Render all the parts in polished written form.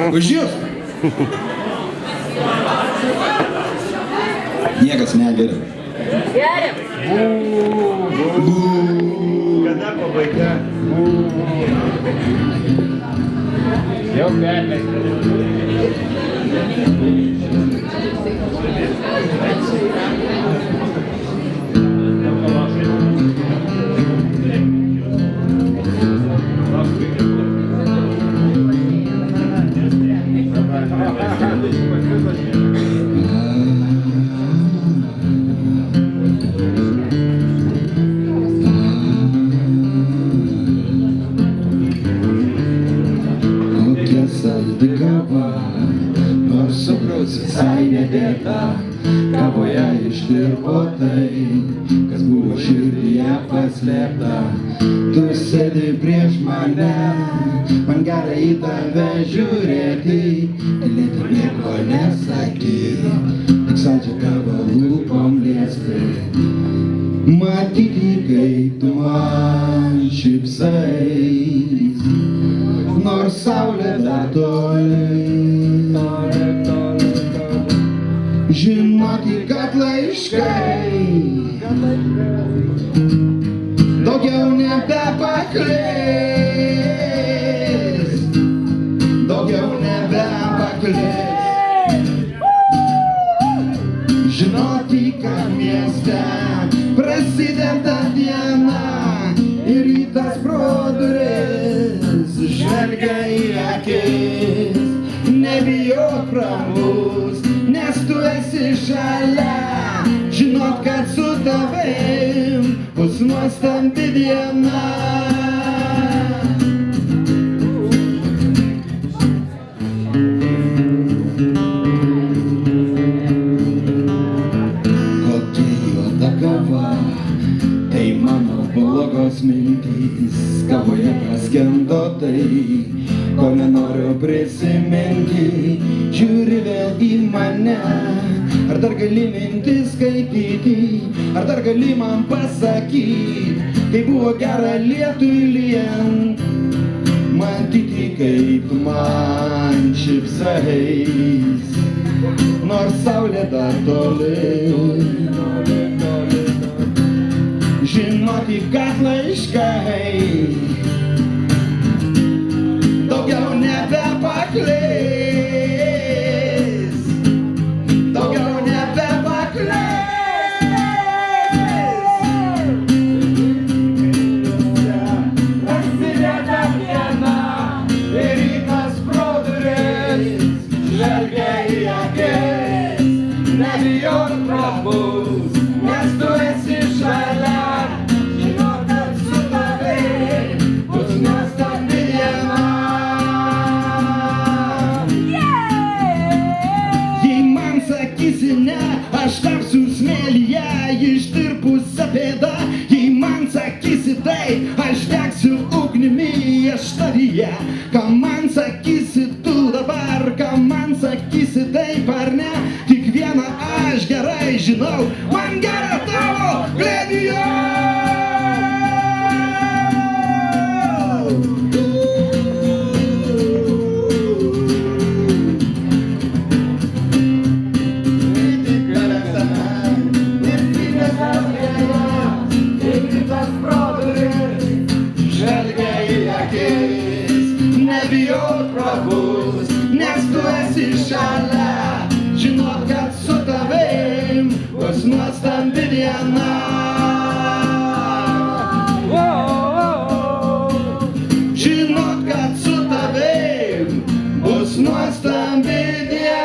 Už jūs. Niekas negeria. Geriam. Kada pabaiga? Jau perleista. Nors cukraus visai nedėta, kavoje ištirpo tai, kas buvo širdyje paslėpta. Tu sėdi prieš mane, man gera į tave žiūrėti, tylėti nieko nesakyti, tik saldžią tavo lūpom liesti. Matyti, kaip tu man šypsais, nors saulė dar toli. Žinoti, kad laiškai daugiau nebepaklis, daugiau nebepaklis. Žinoti, kad mieste prasideda diena ir rytas pro duris žvelgia į akis. Nebijok pramus, nes tu esi šalia. Žinot, kad su tavim bus nuostabi diena. Kokia juoda kava, tai mano blogos mintys. Kavoje paskendo tai, ko nenoriu prisiminti. Žiūri vėl į mane, ar dar gali mintis skaityti, ar dar gali man pasakyti, kai buvo gera lietui lyjant. Matyti, kaip tu man šypsais, nors saulė dar toli. Žinoti, kad laiškai daugiau nebepaklis, daugiau nebepaklis. Prasideda diena ir rytas pro duris žvelgia į akis. Nebijok prabus, nes tu esi šalia. Žinok, kad su tavim bus nuostabi diena. Sakysi ne, aš tapsiu smėlyje ištirpusią pėdą. Jei man sakysi tai, aš degsiu ugnimi aštaryje. Ką man sakysi tu dabar, ką man sakysi taip ar ne, tik vieną aš gerai žinau, man gera tavo glėbyje. Nebijok prabus, nes tu esi šalia. Žinot, kad su tavim bus nuostabi diena. Žinot, kad su tavim bus nuostabi diena.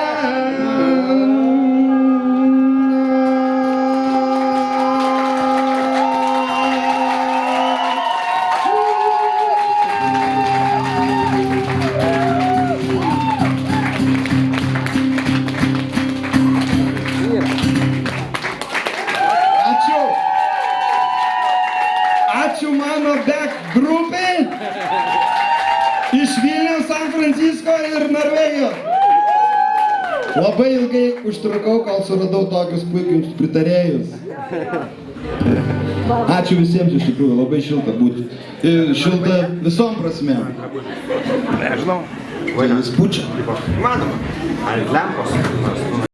Ačiū mano back grupiai iš Vilniaus, San Francisco ir Norvegijos. Labai ilgai užtrukau, kol suradau tokius puikius pritarėjus. Ačiū visiems iš tikrųjų, labai šilta būti. Šilta visom prasmėm. Nežinau. Tai jis pučia. Įmanoma. Ant lempos.